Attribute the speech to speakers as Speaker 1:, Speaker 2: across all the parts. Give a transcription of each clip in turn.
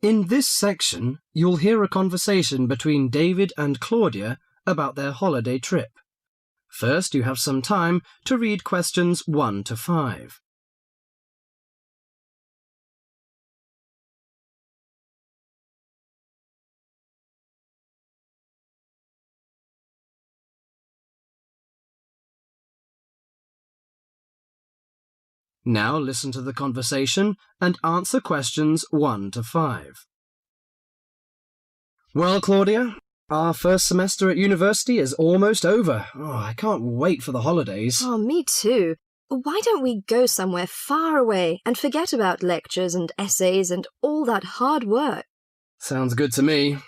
Speaker 1: In this section, you'll hear a conversation between David and Claudia about their holiday trip. First, you have some time to read questions 1 to 5. Now listen to the conversation and answer questions 1 to 5. Well, Claudia, our first semester at university is almost over. I can't wait for the holidays.
Speaker 2: Oh, me too. Why don't we go somewhere far away and forget about lectures and essays and all that hard work?
Speaker 1: Sounds good to me.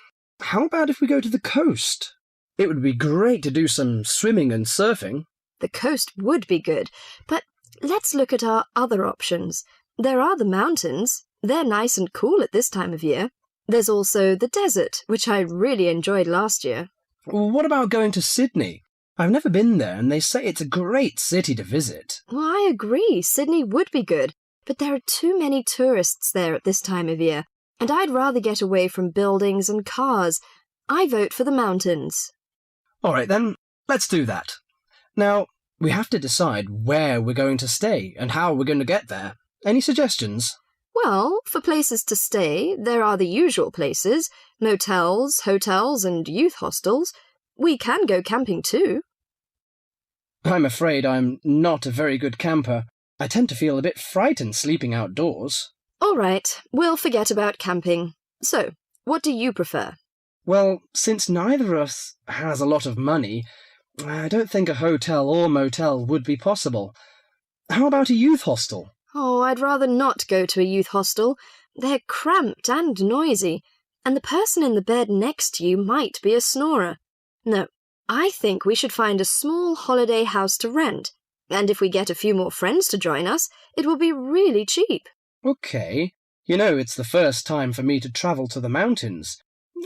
Speaker 1: How about if we go to the coast? It would be great to do some swimming and surfing.
Speaker 2: The coast would be good, but let's look at our other options. There are the mountains. They're nice and cool at this time of year. There's also the desert, which I really enjoyed last year.
Speaker 1: What about going to Sydney? I've never been there, and they say it's a great city to visit.
Speaker 2: Well, I agree. Sydney would be good, but there are too many tourists there at this time of year, and I'd rather get away from buildings and cars. I vote for the mountains.
Speaker 1: All right, then, let's do that. Now, we have to decide where we're going to stay and how we're going to get there. Any suggestions?
Speaker 2: Well, for places to stay, there are the usual places, motels, hotels, and youth hostels. We can go camping too.
Speaker 1: I'm afraid I'm not a very good camper. I tend to feel a bit frightened sleeping outdoors.
Speaker 2: All right, we'll forget about camping. So, what do you prefer?
Speaker 1: Well, since neither of us has a lot of money, I don't think a hotel or motel would be possible. How about a youth hostel?
Speaker 2: Oh, I'd rather not go to a youth hostel. They're cramped and noisy, and the person in the bed next to you might be a snorer. No, I think we should find a small holiday house to rent, and if we get a few more friends to join us, it will be really cheap.
Speaker 1: Okay. You know, it's the first time for me to travel to the mountains.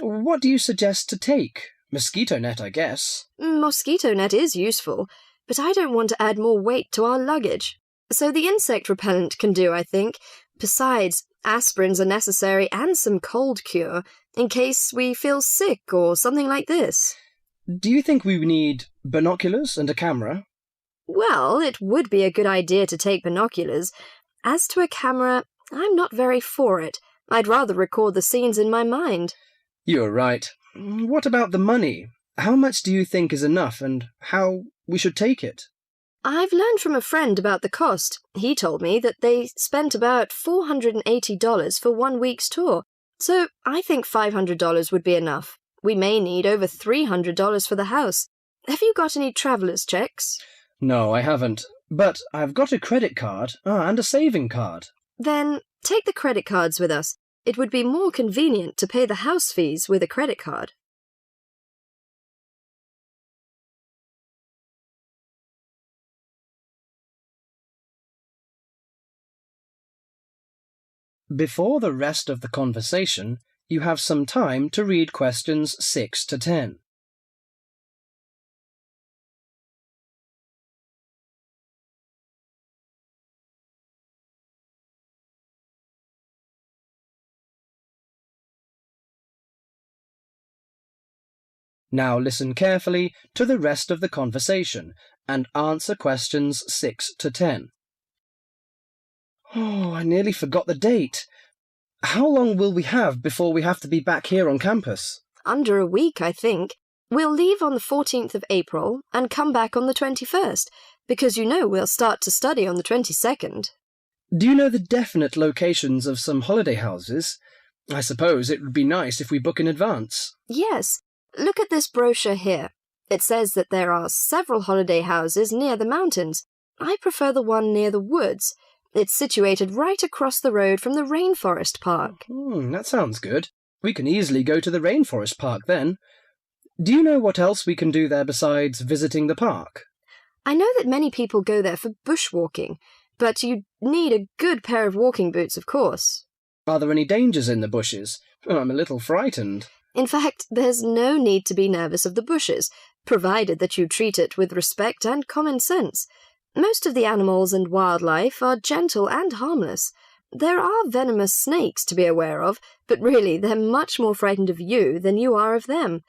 Speaker 1: What do you suggest to take? Mosquito net, I guess.
Speaker 2: Mosquito net is useful, but I don't want to add more weight to our luggage. So the insect repellent can do, I think. Besides, aspirins are necessary and some cold cure, in case we feel sick or something like this.
Speaker 1: Do you think we need binoculars and a camera?
Speaker 2: Well, it would be a good idea to take binoculars. As to a camera, I'm not very for it. I'd rather record the scenes in my mind.
Speaker 1: You're right. What about the money? How much do you think is enough, and how we should take it?
Speaker 2: I've learned from a friend about the cost. He told me that they spent about $480 for 1 week's tour, so I think $500 would be enough. We may need over $300 for the house. Have you got any traveller's checks?
Speaker 1: No, I haven't, but I've got a credit card and a saving card.
Speaker 2: Then take the credit cards with us. It would be more convenient to pay the house fees with a credit card.
Speaker 1: Before the rest of the conversation, you have some time to read questions 6 to 10. Now listen carefully to the rest of the conversation and answer questions 6 to 10. I nearly forgot the date. How long will we have before we have to be back here on campus?
Speaker 2: Under a week, I think. We'll leave on the 14th of April and come back on the 21st, because you know we'll start to study on the 22nd.
Speaker 1: Do you know the definite locations of some holiday houses? I suppose it would be nice if we book in advance.
Speaker 2: Yes. Look at this brochure here. It says that there are several holiday houses near the mountains. I prefer the one near the woods. It's situated right across the road from the Rainforest Park.
Speaker 1: That sounds good. We can easily go to the Rainforest Park then. Do you know what else we can do there besides visiting the park?
Speaker 2: I know that many people go there for bushwalking, but you need a good pair of walking boots, of course.
Speaker 1: Are there any dangers in the bushes? I'm a little frightened.
Speaker 2: In fact, there's no need to be nervous of the bushes, provided that you treat it with respect and common sense. Most of the animals and wildlife are gentle and harmless. There are venomous snakes to be aware of, but really they're much more frightened of you than you are of them.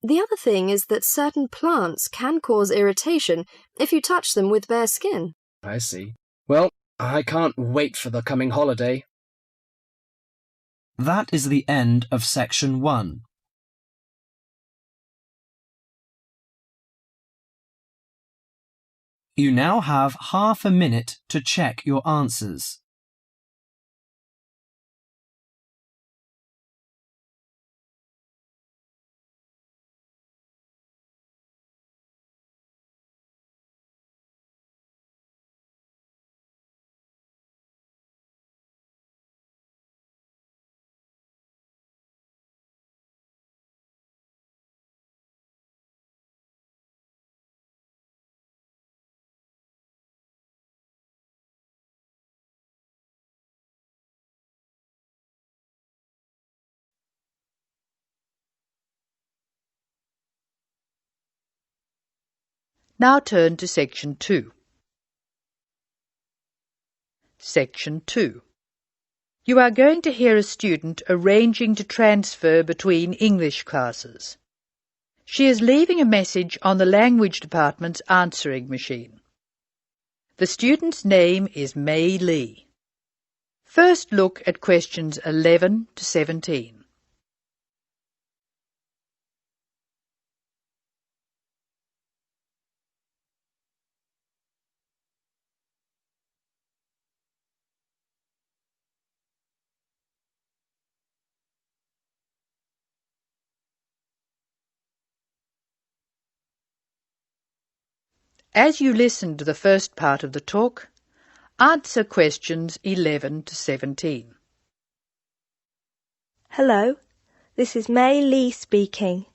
Speaker 2: The other thing is that certain plants can cause irritation if you touch them with bare skin.
Speaker 1: I see. Well, I can't wait for the coming holiday. That is the end of section 1. You now have half a minute to check your answers.
Speaker 3: Now turn to Section 2. Section 2. You are going to hear a student arranging to transfer between English classes. She is leaving a message on the language department's answering machine. The student's name is Mei Lee. First look at questions 11 to 17. As you listen to the first part of the talk, answer questions 11 to 17.
Speaker 4: Hello, this is Mei Lee speaking.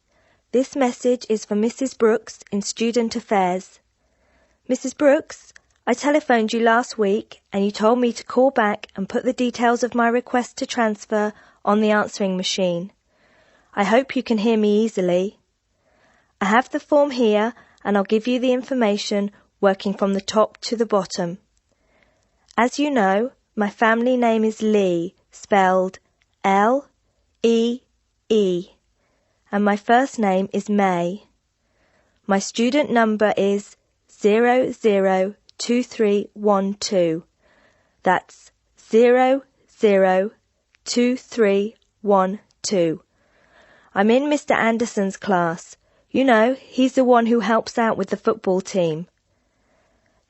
Speaker 4: This message is for Mrs. Brooks in Student Affairs. Mrs. Brooks, I telephoned you last week and you told me to call back and put the details of my request to transfer on the answering machine. I hope you can hear me easily. I have the form here and I'll give you the information working from the top to the bottom. As you know, my family name is Lee, spelled L-E-E, and my first name is May. My student number is 002312. That's 002312. I'm in Mr. Anderson's class. You know, he's the one who helps out with the football team.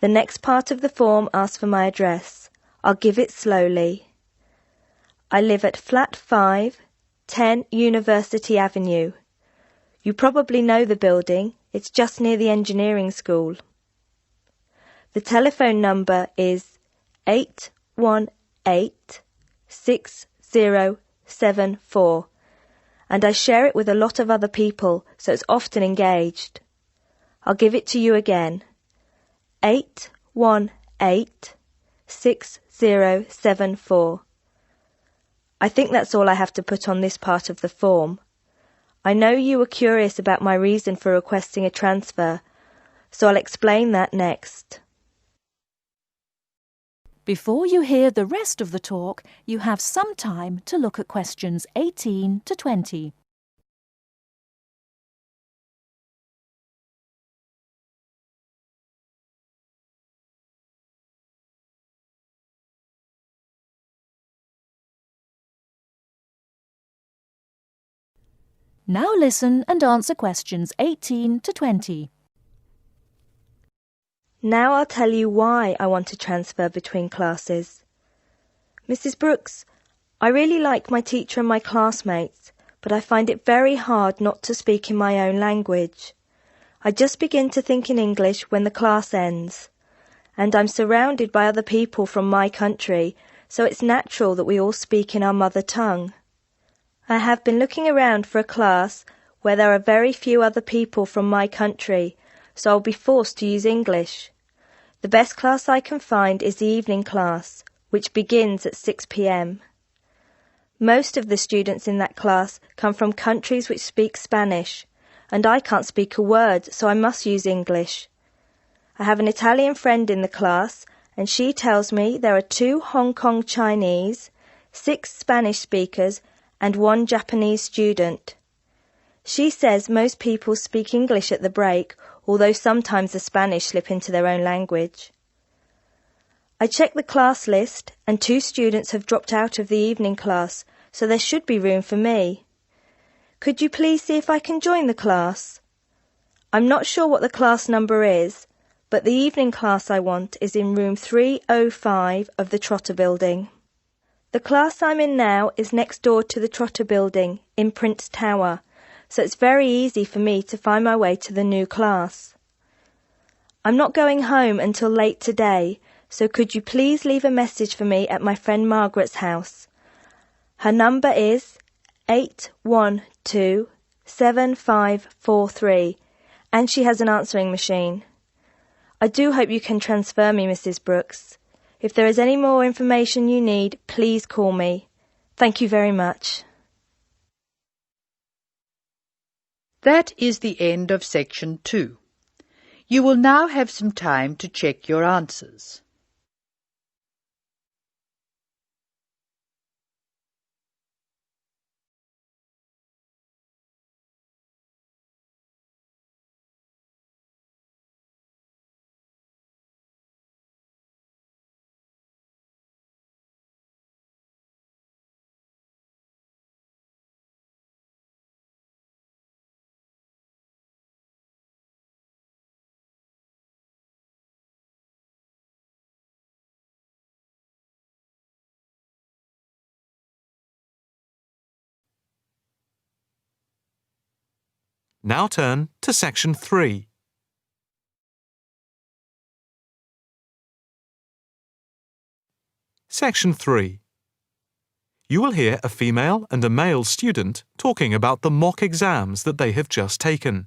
Speaker 4: The next part of the form asks for my address. I'll give it slowly. I live at Flat 5, 10 University Avenue. You probably know the building. It's just near the engineering school. The telephone number is 818-6074. And I share it with a lot of other people, so it's often engaged. I'll give it to you again. 818-6074. I think that's all I have to put on this part of the form. I know you were curious about my reason for requesting a transfer, so I'll explain that next.
Speaker 5: Before you hear the rest of the talk, you have some time to look at questions 18 to 20. Now listen and answer questions 18 to 20.
Speaker 4: Now I'll tell you why I want to transfer between classes. Mrs. Brooks, I really like my teacher and my classmates, but I find it very hard not to speak in my own language. I just begin to think in English when the class ends, and I'm surrounded by other people from my country, so it's natural that we all speak in our mother tongue. I have been looking around for a class where there are very few other people from my country, so I'll be forced to use English. The best class I can find is the evening class, which begins at 6 p.m. Most of the students in that class come from countries which speak Spanish, and I can't speak a word, so I must use English. I have an Italian friend in the class, and she tells me there are 2 Hong Kong Chinese, 6 Spanish speakers, and 1 Japanese student. She says most people speak English at the break, although sometimes the Spanish slip into their own language. I checked the class list, and 2 students have dropped out of the evening class, so there should be room for me. Could you please see if I can join the class? I'm not sure what the class number is, but the evening class I want is in room 305 of the Trotter Building. The class I'm in now is next door to the Trotter Building in Prince Tower, so it's very easy for me to find my way to the new class. I'm not going home until late today, so could you please leave a message for me at my friend Margaret's house? Her number is 812-7543, and she has an answering machine. I do hope you can transfer me, Mrs. Brooks. If there is any more information you need, please call me. Thank you very much.
Speaker 3: That is the end of section 2. You will now have some time to check your answers.
Speaker 6: Now turn to section 3. Section 3. You will hear a female and a male student talking about the mock exams that they have just taken.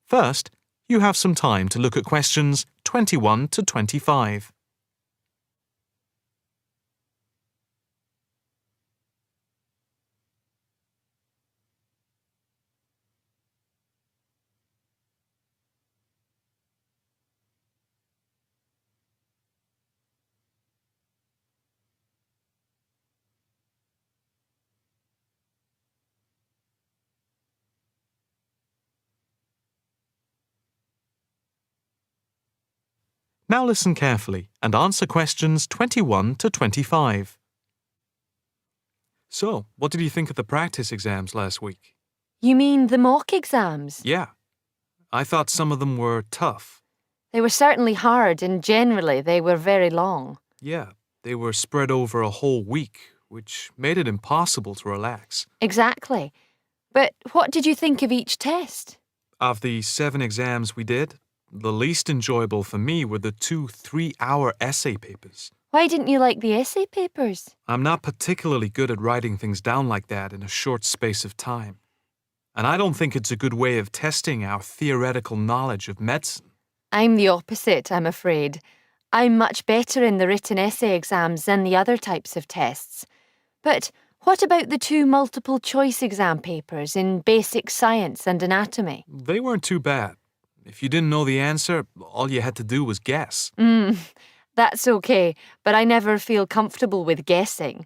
Speaker 6: First, you have some time to look at questions 21 to 25. Now listen carefully and answer questions 21 to 25. So, what did you think of the practice exams last week?
Speaker 7: You mean the mock exams?
Speaker 6: Yeah. I thought some of them were tough.
Speaker 7: They were certainly hard and generally they were very long.
Speaker 6: Yeah, they were spread over a whole week, which made it impossible to relax.
Speaker 7: Exactly. But what did you think of each test?
Speaker 6: Of the 7 exams we did, the least enjoyable for me were the 2 3-hour essay papers.
Speaker 7: Why didn't you like the essay papers?
Speaker 6: I'm not particularly good at writing things down like that in a short space of time. And I don't think it's a good way of testing our theoretical knowledge of medicine.
Speaker 7: I'm the opposite, I'm afraid. I'm much better in the written essay exams than the other types of tests. But what about the 2 multiple choice exam papers in basic science and anatomy?
Speaker 6: They weren't too bad. If you didn't know the answer, all you had to do was guess.
Speaker 7: That's okay, but I never feel comfortable with guessing.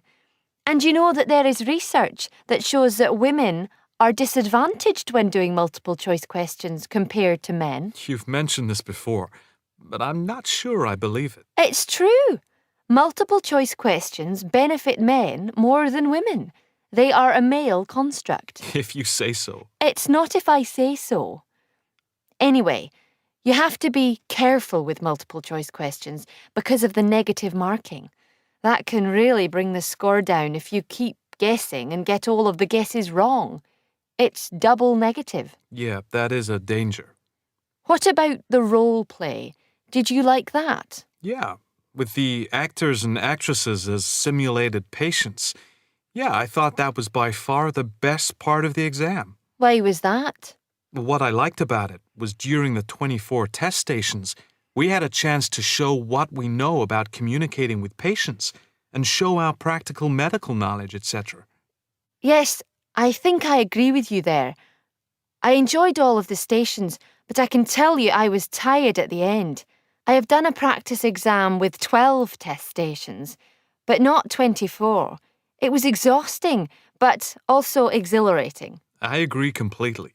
Speaker 7: And you know that there is research that shows that women are disadvantaged when doing multiple choice questions compared to men.
Speaker 6: You've mentioned this before, but I'm not sure I believe it.
Speaker 7: It's true. Multiple choice questions benefit men more than women. They are a male construct.
Speaker 6: If you say so.
Speaker 7: It's not if I say so. Anyway, you have to be careful with multiple choice questions because of the negative marking. That can really bring the score down if you keep guessing and get all of the guesses wrong. It's double negative.
Speaker 6: Yeah, that is a danger.
Speaker 7: What about the role play? Did you like that?
Speaker 6: Yeah, with the actors and actresses as simulated patients. Yeah, I thought that was by far the best part of the exam.
Speaker 7: Why was that?
Speaker 6: What I liked about it was during the 24 test stations, we had a chance to show what we know about communicating with patients and show our practical medical knowledge, etc.
Speaker 7: Yes, I think I agree with you there. I enjoyed all of the stations, but I can tell you I was tired at the end. I have done a practice exam with 12 test stations, but not 24. It was exhausting, but also exhilarating.
Speaker 6: I agree completely.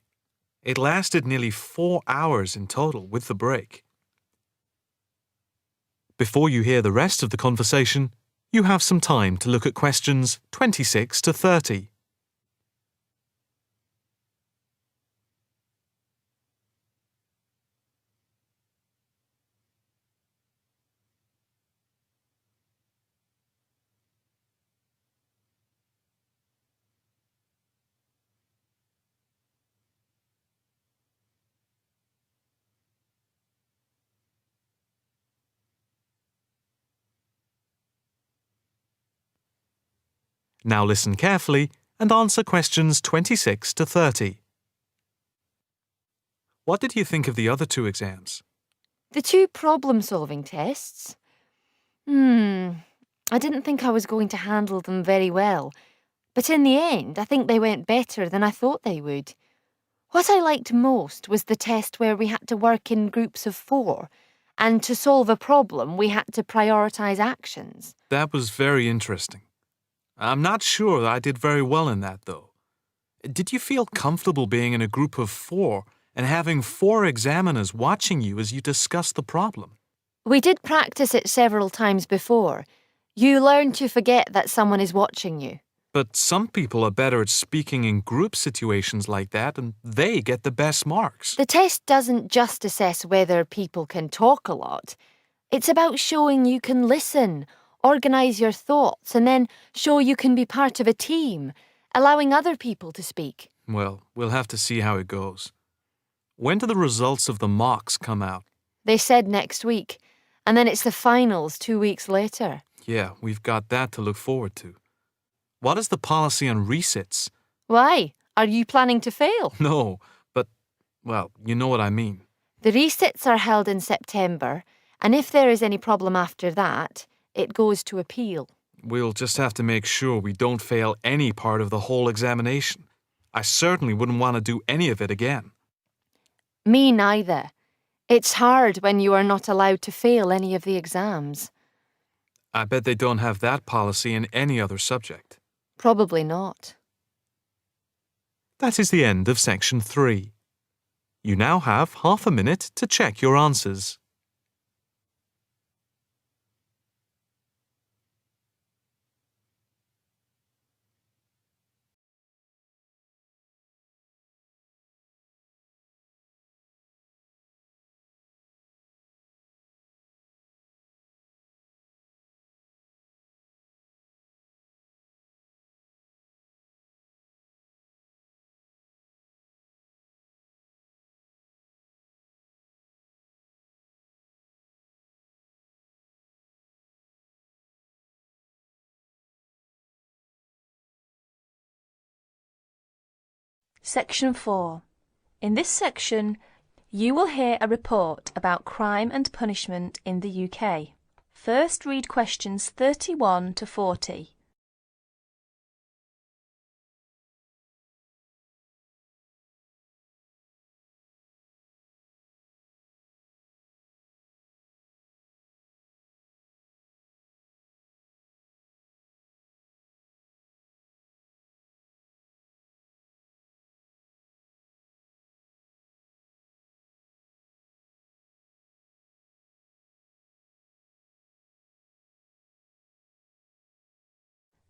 Speaker 6: It lasted nearly 4 hours in total with the break. Before you hear the rest of the conversation, you have some time to look at questions 26 to 30. Now listen carefully and answer questions 26 to 30. What did you think of the other 2 exams?
Speaker 7: The 2 problem-solving tests? I didn't think I was going to handle them very well, but in the end, I think they went better than I thought they would. What I liked most was the test where we had to work in groups of 4, and to solve a problem, we had to prioritise actions.
Speaker 6: That was very interesting. I'm not sure that I did very well in that, though. Did you feel comfortable being in a group of 4 and having 4 examiners watching you as you discussed the problem?
Speaker 7: We did practice it several times before. You learn to forget that someone is watching you.
Speaker 6: But some people are better at speaking in group situations like that, and they get the best marks.
Speaker 7: The test doesn't just assess whether people can talk a lot. It's about showing you can listen, organise your thoughts, and then show you can be part of a team, allowing other people to speak.
Speaker 6: Well, we'll have to see how it goes. When do the results of the mocks come out?
Speaker 7: They said next week, and then it's the finals 2 weeks later.
Speaker 6: Yeah, we've got that to look forward to. What is the policy on resits?
Speaker 7: Why? Are you planning to fail?
Speaker 6: No, but, well, you know what I mean.
Speaker 7: The resits are held in September, and if there is any problem after that, it goes to appeal.
Speaker 6: We'll just have to make sure we don't fail any part of the whole examination. I certainly wouldn't want to do any of it again.
Speaker 7: Me neither. It's hard when you are not allowed to fail any of the exams.
Speaker 6: I bet they don't have that policy in any other subject.
Speaker 7: Probably not.
Speaker 6: That is the end of section 3. You now have half a minute to check your answers.
Speaker 4: Section 4. In this section, you will hear a report about crime and punishment in the UK. First, read questions 31 to 40.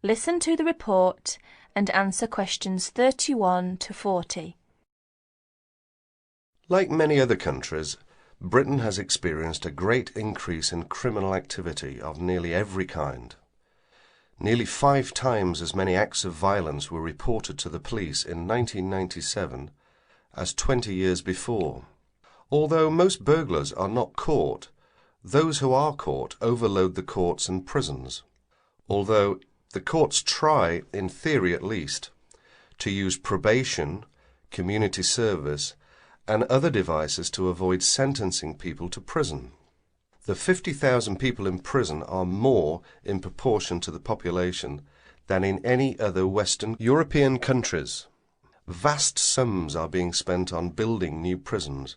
Speaker 4: Listen to the report and answer questions 31 to 40.
Speaker 8: Like many other countries, Britain has experienced a great increase in criminal activity of nearly every kind. Nearly 5 times as many acts of violence were reported to the police in 1997 as 20 years before. Although most burglars are not caught, those who are caught overload the courts and prisons. Although the courts try, in theory at least, to use probation, community service, and other devices to avoid sentencing people to prison. The 50,000 people in prison are more in proportion to the population than in any other Western European countries. Vast sums are being spent on building new prisons,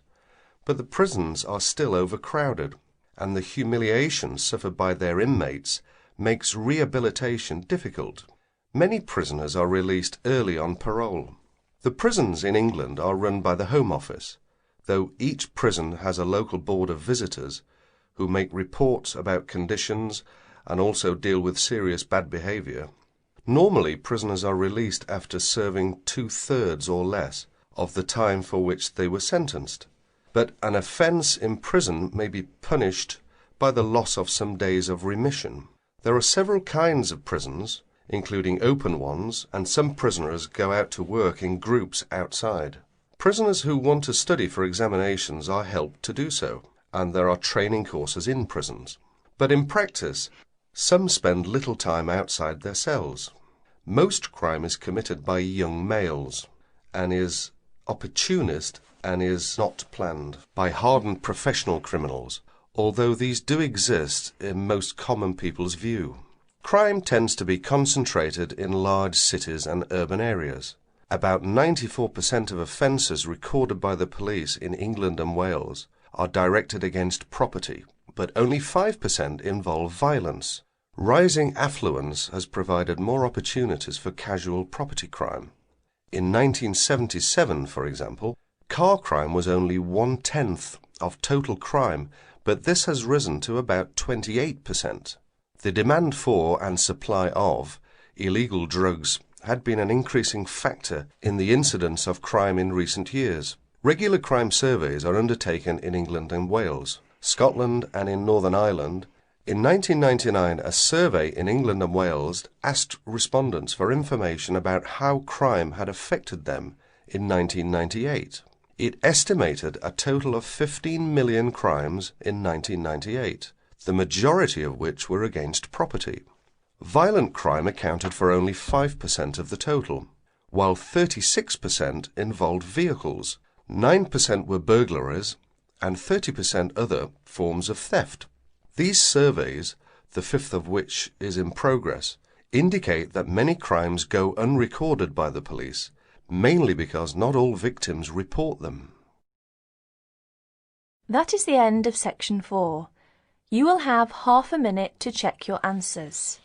Speaker 8: but the prisons are still overcrowded, and the humiliation suffered by their inmates makes rehabilitation difficult. Many prisoners are released early on parole. The prisons in England are run by the Home Office, though each prison has a local board of visitors who make reports about conditions and also deal with serious bad behaviour. Normally, prisoners are released after serving 2/3 or less of the time for which they were sentenced. But an offence in prison may be punished by the loss of some days of remission. There are several kinds of prisons, including open ones, and some prisoners go out to work in groups outside. Prisoners who want to study for examinations are helped to do so, and there are training courses in prisons. But in practice, some spend little time outside their cells. Most crime is committed by young males, and is opportunist and is not planned by hardened professional criminals, although these do exist in most common people's view. Crime tends to be concentrated in large cities and urban areas. About 94% of offences recorded by the police in England and Wales are directed against property, but only 5% involve violence. Rising affluence has provided more opportunities for casual property crime. In 1977, for example, car crime was only 1/10 of total crime, but this has risen to about 28%. The demand for and supply of illegal drugs had been an increasing factor in the incidence of crime in recent years. Regular crime surveys are undertaken in England and Wales, Scotland and in Northern Ireland. In 1999, a survey in England and Wales asked respondents for information about how crime had affected them in 1998. It estimated a total of 15 million crimes in 1998, the majority of which were against property. Violent crime accounted for only 5% of the total, while 36% involved vehicles, 9% were burglaries, and 30% other forms of theft. These surveys, the fifth of which is in progress, indicate that many crimes go unrecorded by the police, mainly because not all victims report them.
Speaker 4: That is the end of section 4. You will have half a minute to check your answers.